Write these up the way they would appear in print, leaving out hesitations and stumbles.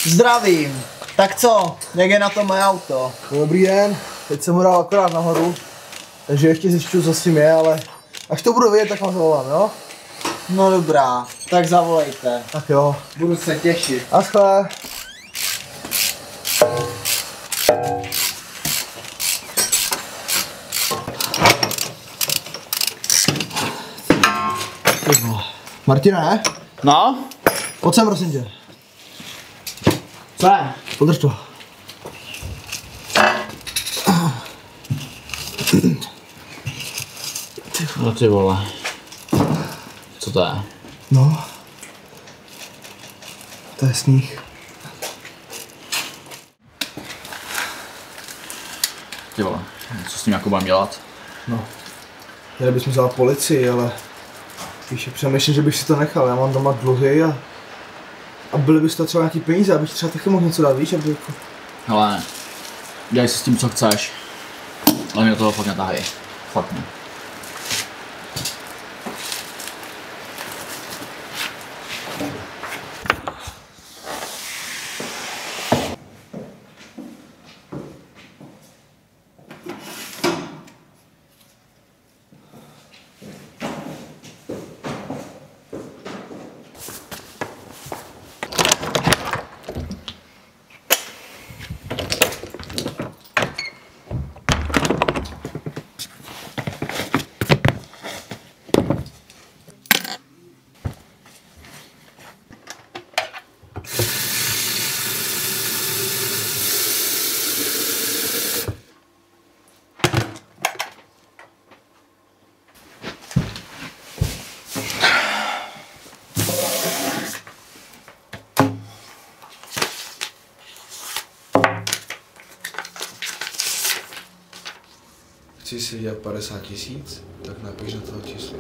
Zdravím. Tak co, jak je na to moje auto? Dobrý den, teď jsem ho dal akorát nahoru, takže ještě zjišťuju, co s tím je, ale až to budu vědět, tak vám zavolám, jo? No dobrá, tak zavolejte. Tak jo. Budu se těšit. Naschle. Martina, ne? No? Pojď sem, prosím tě. Co je? Podrž to. No ty vole. Co to je? No. To je sníh. Ty vole, co s tím jako budeme dělat? No. Měli bychom zavolat policii, ale víš, přemýšlím, že bych si to nechal. Já mám doma dluhy a byly by to třeba nějaký peníze, abych třeba taky mohl něco dát, víš, aby jako... Hele, dělej si s tím, co chceš, ale mě do toho fakt netahej. Fakt ne. Chci si vydělat 50 000, tak napiš do toho číslo.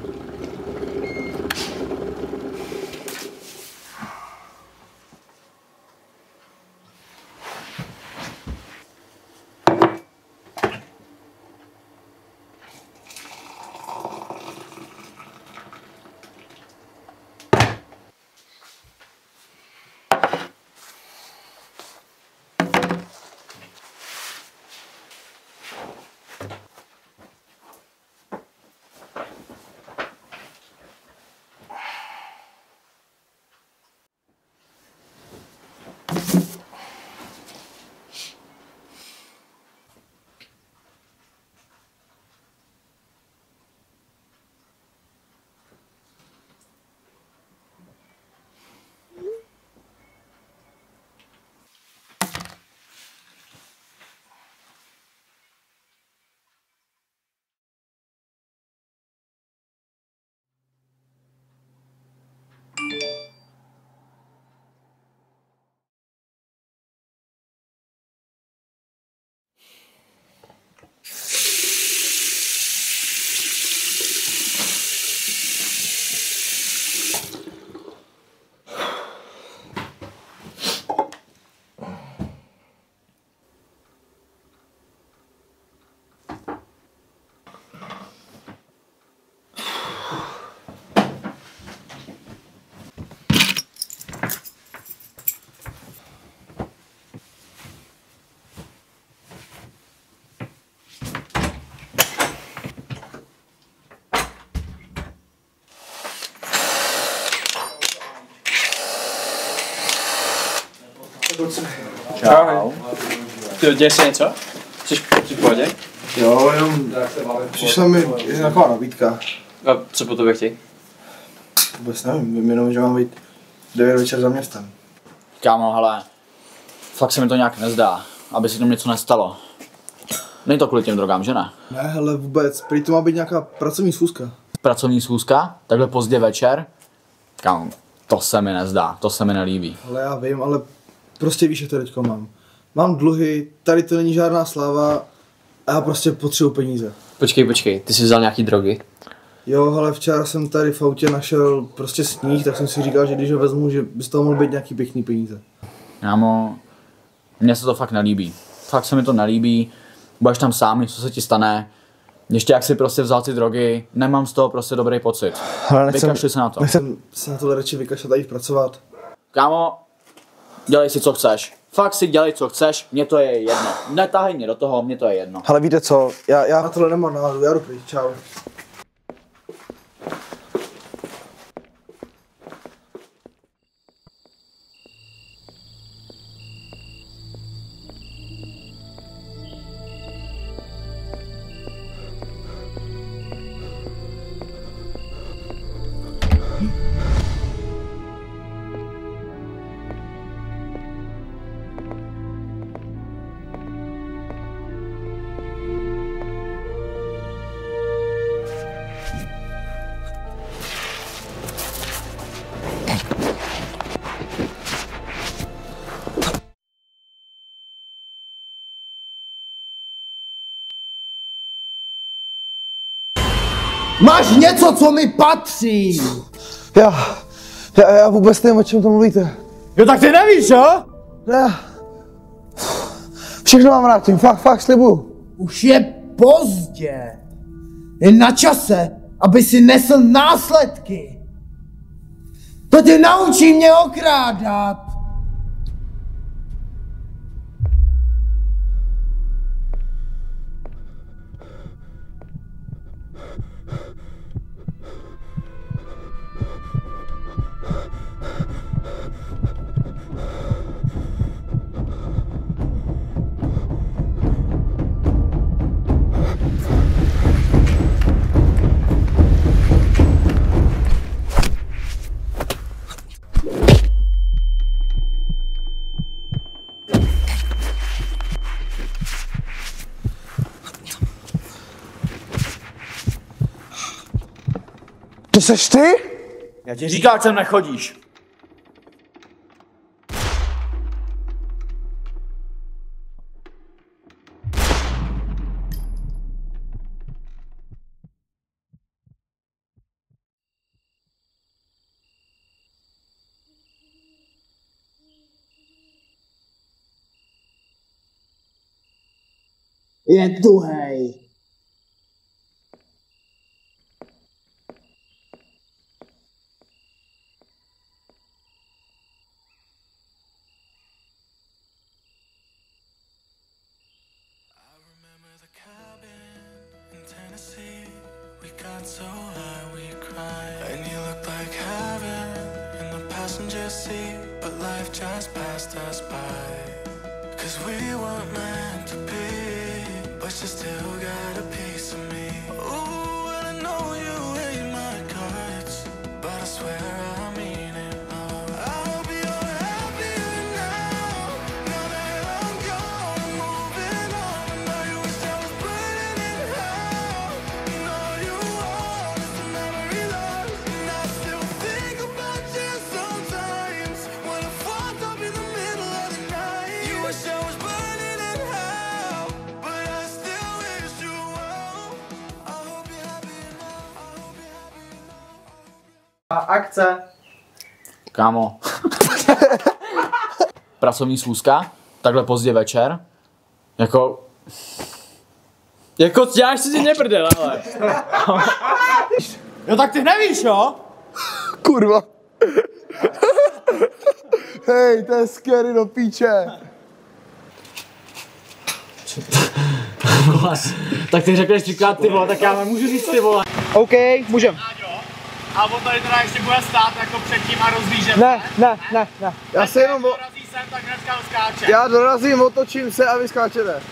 Čau. Ty děje se něco? Jsi v pohodě? Jo, jenom přišla mi taková nabídka. A co po tobě chtějí? Vůbec nevím, vím jenom, že mám být 9 večer za městem. Kámo, hele, fakt se mi to nějak nezdá, aby si tam něco nestalo. Není to kvůli těm drogám, že ne? Ne, hele, vůbec, prý to má být nějaká pracovní schůzka. Pracovní schůzka, takhle pozdě večer? Kámo, to se mi nezdá, to se mi nelíbí. Ale já vím, ale prostě víš, jak to teďko mám. Mám dluhy, tady to není žádná sláva a já prostě potřebuji peníze. Počkej, ty jsi vzal nějaký drogy? Jo, ale včera jsem tady v autě našel prostě sníh, tak jsem si říkal, že když ho vezmu, že by z toho mohly být nějaký pěkný peníze. Kámo, mně se to fakt nelíbí. Fakt se mi to nelíbí, budeš tam sám, co se ti stane. Ještě jak si prostě vzal ty drogy, nemám z toho prostě dobrý pocit. Ale vykašli se na to. Nechcem se na tohle radši vykašlat a jít pracovat. Kámo, Dělej si, co chceš. Fakt si dělej, co chceš, mně to je jedno. Netahej mě do toho, mně to je jedno. Ale víte co, já na tohle nemám náladu, já jdu pryč, čau. Máš něco, co mi patří! Já vůbec nevím, o čem to mluvíte. Jo, tak ty nevíš, jo? Ne. Všechno vám vrátím, fakt slibuju. Už je pozdě. Je na čase, aby si nesl následky. To tě naučí mě okrádat. To seš ty? Já ti říkám, ať sem nechodíš. Je tuhej. Got so high we cried, and you looked like heaven in the passenger seat, but life just passed us by. 'Cause we weren't meant to be, but you still got a piece of me. Ooh, and I know you hate my guts, but I swear I mean it all. I hope you're happier now, now that I'm gone, I'm moving on. And now you wish I was burning in hell, and all you want is a memory lost. And I still think about you sometimes, when I fucked up in the middle of the night. You wish I was burning in hell, but I still wish you well. I hope you're happy now, I hope you're happy now. A akce. Kámo. Pracovní schůzka, takhle pozdě večer. Jako děláš si neprdel, ale. Jo, tak ty nevíš, jo? Kurva. Hej, to je scary do píče. tak ty řekneš říkat ty vole, tak já nemůžu říct ty vole. OK, můžem. A on tady teda ještě bude stát jako předtím a rozlíže. Ne. Já se jenom dorazí sem, tak hnedka skáče. Já dorazím, otočím se a vy skáčete.